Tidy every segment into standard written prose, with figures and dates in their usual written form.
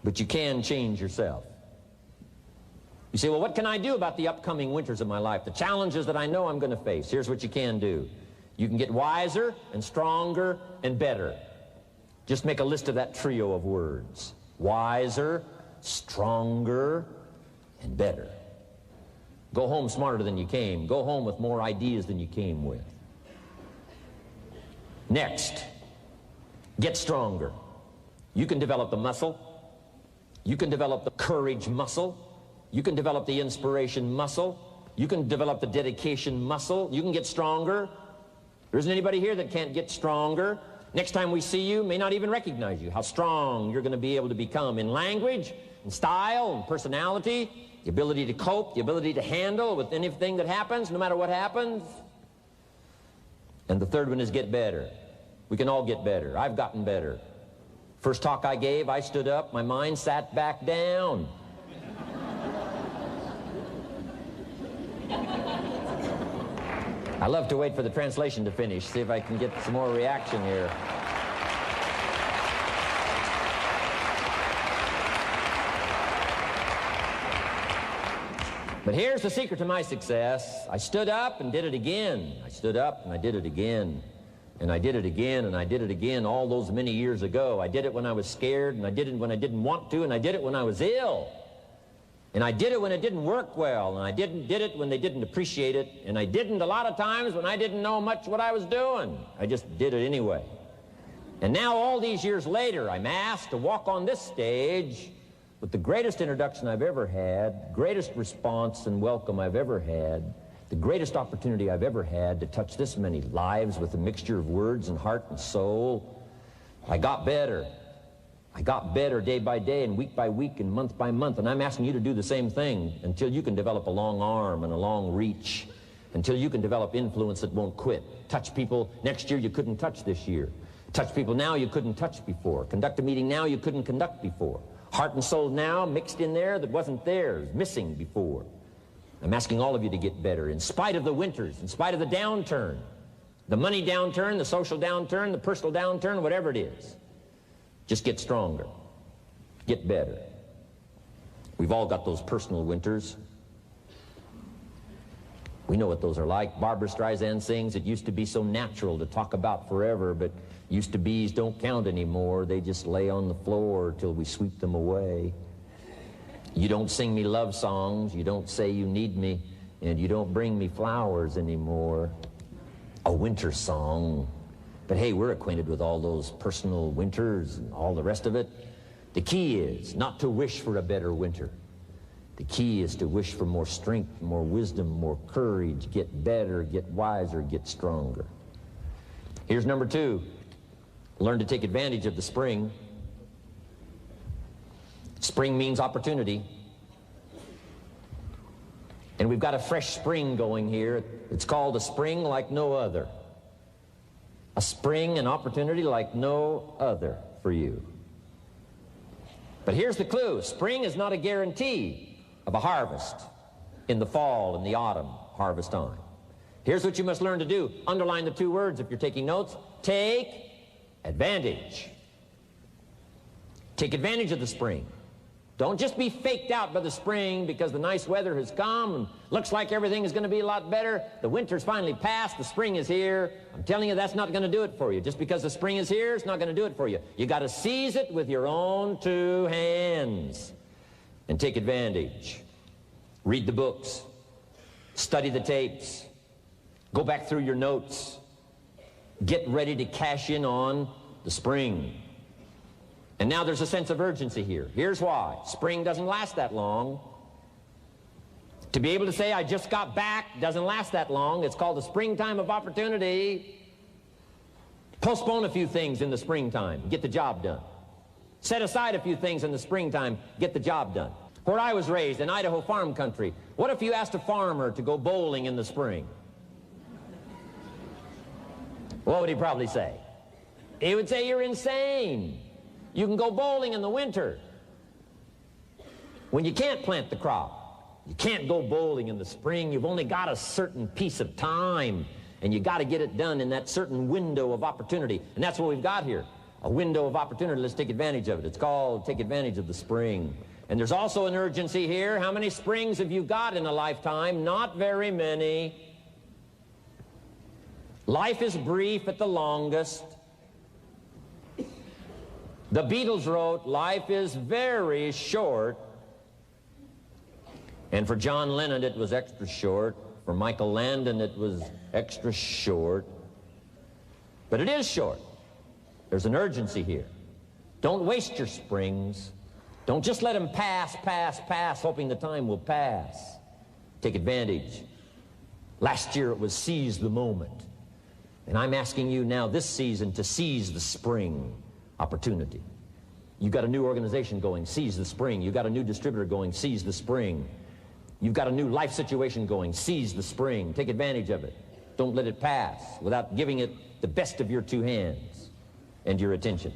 but you can change yourself. You say, well, what can I do about the upcoming winters of my life, the challenges that I know I'm going to face? Here's what you can do. You can get wiser and stronger and better. Just make a list of that trio of words. Wiser, stronger, and better. Go home smarter than you came. Go home with more ideas than you came with. Next, get stronger. You can develop the muscle. You can develop the courage muscle. You can develop the inspiration muscle. You can develop the dedication muscle. You can get stronger. There isn't anybody here that can't get stronger. Next time we see you, may not even recognize you, how strong you're going to be able to become in language, in style, and personality, the ability to cope, the ability to handle with anything that happens, no matter what happens. And the third one is get better. We can all get better. I've gotten better. First talk I gave, I stood up, my mind sat back down. I love to wait for the translation to finish, see if I can get some more reaction here. But here's the secret to my success. I stood up and did it again. I stood up and I did it again. And I did it again and I did it again all those many years ago. I did it when I was scared, and I did it when I didn't want to, and I did it when I was ill. And I did it when it didn't work well, and I did it when they didn't appreciate it, and I didn't a lot of times when I didn't know much what I was doing. I just did it anyway. And now all these years later, I'm asked to walk on this stage with the greatest introduction I've ever had, greatest response and welcome I've ever had, the greatest opportunity I've ever had to touch this many lives with a mixture of words and heart and soul. I got better. I got better day by day and week by week and month by month, and I'm asking you to do the same thing until you can develop a long arm and a long reach, until you can develop influence that won't quit. Touch people next year you couldn't touch this year. Touch people now you couldn't touch before. Conduct a meeting now you couldn't conduct before. Heart and soul now mixed in there that wasn't theirs, missing before. I'm asking all of you to get better in spite of the winters, in spite of the downturn, the money downturn, the social downturn, the personal downturn, whatever it is. Just get stronger. Get better. We've all got those personal winters. We know what those are like. Barbra Streisand sings, it used to be so natural to talk about forever, but used to be's don't count anymore. They just lay on the floor till we sweep them away. You don't sing me love songs. You don't say you need me, and you don't bring me flowers anymore. A winter song. But hey, we're acquainted with all those personal winters and all the rest of it. The key is not to wish for a better winter. The key is to wish for more strength, more wisdom, more courage, get better, get wiser, get stronger. Here's number 2. Learn to take advantage of the spring. Spring means opportunity. And we've got a fresh spring going here. It's called a spring like no other. A spring, an opportunity like no other for you. But here's the clue. Spring is not a guarantee of a harvest in the fall and the autumn harvest time. Here's what you must learn to do. Underline the 2 words if you're taking notes. Take advantage. Take advantage of the spring. Don't just be faked out by the spring because the nice weather has come and looks like everything is going to be a lot better. The winter's finally passed, the spring is here. I'm telling you, that's not going to do it for you. Just because the spring is here, it's not going to do it for you. You got to seize it with your own 2 hands and take advantage. Read the books. Study the tapes. Go back through your notes. Get ready to cash in on the spring. And now there's a sense of urgency here. Here's why. Spring doesn't last that long. To be able to say, I just got back, doesn't last that long. It's called the springtime of opportunity. Postpone a few things in the springtime. Get the job done. Set aside a few things in the springtime. Get the job done. Where I was raised, in Idaho farm country, what if you asked a farmer to go bowling in the spring? What would he probably say? He would say, you're insane. You can go bowling in the winter. When you can't plant the crop, you can't go bowling in the spring. You've only got a certain piece of time, and you got to get it done in that certain window of opportunity. And that's what we've got here. a window of opportunity. Let's take advantage of it. It's called take advantage of the spring. And there's also an urgency here. How many springs have you got in a lifetime? Not very many. Life is brief at the longest. The Beatles wrote, life is very short. And for John Lennon, it was extra short. For Michael Landon, it was extra short. But it is short. There's an urgency here. Don't waste your springs. Don't just let them pass, hoping the time will pass. Take advantage. Last year it was seize the moment. And I'm asking you now this season to seize the spring opportunity. You've got a new organization going, seize the spring. You've got a new distributor going, seize the spring. You've got a new life situation going, seize the spring. Take advantage of it. Don't let it pass without giving it the best of your two hands and your attention.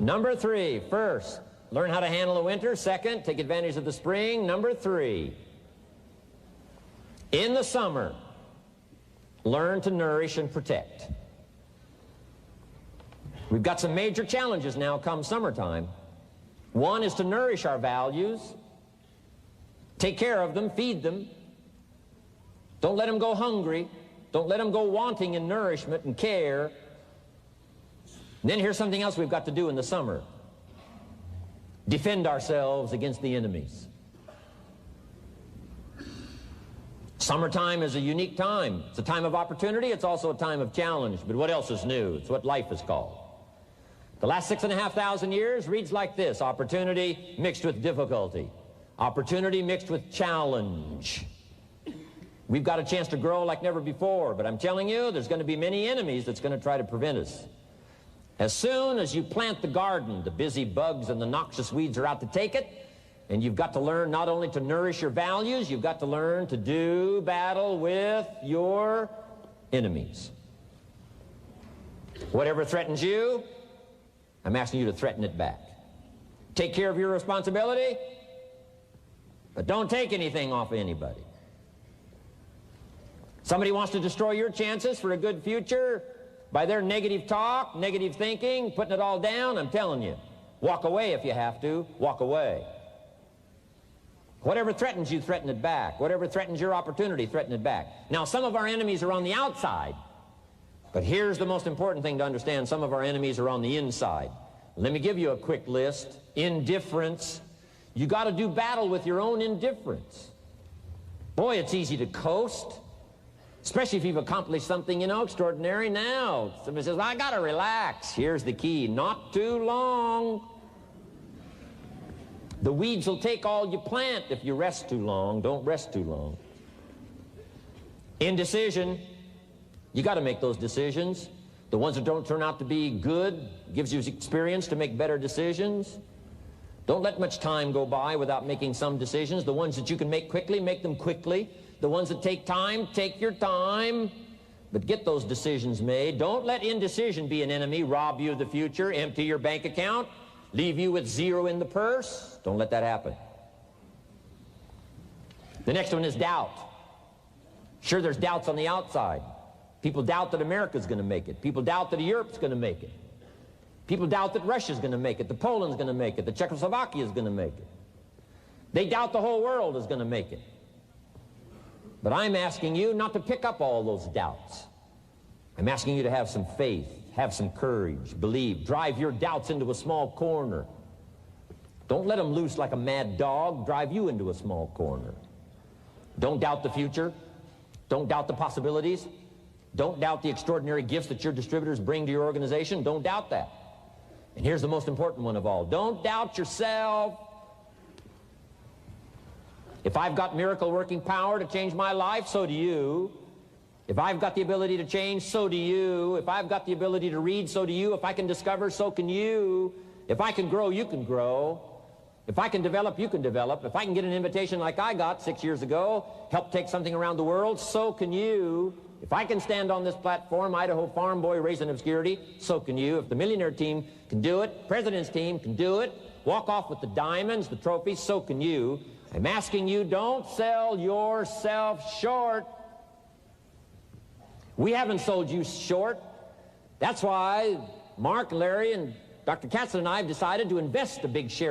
Number 3, first, learn how to handle the winter. Second, take advantage of the spring. Number 3, in the summer, learn to nourish and protect. We've got some major challenges now come summertime. One is to nourish our values. Take care of them, feed them. Don't let them go hungry. Don't let them go wanting in nourishment and care. And then here's something else we've got to do in the summer. Defend ourselves against the enemies. Summertime is a unique time. It's a time of opportunity. It's also a time of challenge. But what else is new? It's what life is called. The last 6,500 years reads like this: opportunity mixed with difficulty. Opportunity mixed with challenge. We've got a chance to grow like never before, but I'm telling you, there's going to be many enemies that's going to try to prevent us. As soon as you plant the garden, the busy bugs and the noxious weeds are out to take it, and you've got to learn not only to nourish your values, you've got to learn to do battle with your enemies. Whatever threatens you, I'm asking you to threaten it back. Take care of your responsibility, but don't take anything off of anybody. Somebody wants to destroy your chances for a good future by their negative talk, negative thinking, putting it all down. I'm telling you, walk away if you have to. Walk away. Whatever threatens you, threaten it back. Whatever threatens your opportunity, threaten it back. Now, some of our enemies are on the outside, but here's the most important thing to understand. Some of our enemies are on the inside. Let me give you a quick list. Indifference. You got to do battle with your own indifference. Boy, it's easy to coast, especially if you've accomplished something, extraordinary. Now, somebody says, I got to relax. Here's the key: not too long. The weeds will take all you plant if you rest too long. Don't rest too long. Indecision. You got to make those decisions. The ones that don't turn out to be good gives you experience to make better decisions. Don't let much time go by without making some decisions. The ones that you can make quickly, make them quickly. The ones that take time, take your time, but get those decisions made. Don't let indecision be an enemy, rob you of the future, empty your bank account, leave you with zero in the purse. Don't let that happen. The next one is doubt. Sure, there's doubts on the outside. People doubt that America's going to make it. People doubt that Europe's going to make it. People doubt that Russia's going to make it, that Poland's going to make it, that Czechoslovakia is going to make it. They doubt the whole world is going to make it. But I'm asking you not to pick up all those doubts. I'm asking you to have some faith, have some courage, believe, drive your doubts into a small corner. Don't let them loose like a mad dog, drive you into a small corner. Don't doubt the future. Don't doubt the possibilities. Don't doubt the extraordinary gifts that your distributors bring to your organization. Don't doubt that. And here's the most important one of all. Don't doubt yourself. If I've got miracle working power to change my life, so do you. If I've got the ability to change, so do you. If I've got the ability to read, so do you. If I can discover, so can you. If I can grow, you can grow. If I can develop, you can develop. If I can get an invitation like I got 6 years ago, help take something around the world, so can you. If I can stand on this platform, Idaho farm boy raised in obscurity, so can you. If the millionaire team can do it, president's team can do it, walk off with the diamonds, the trophies, so can you. I'm asking you, don't sell yourself short. We haven't sold you short. That's why Mark, Larry, and Dr. Katzler and I have decided to invest a big share of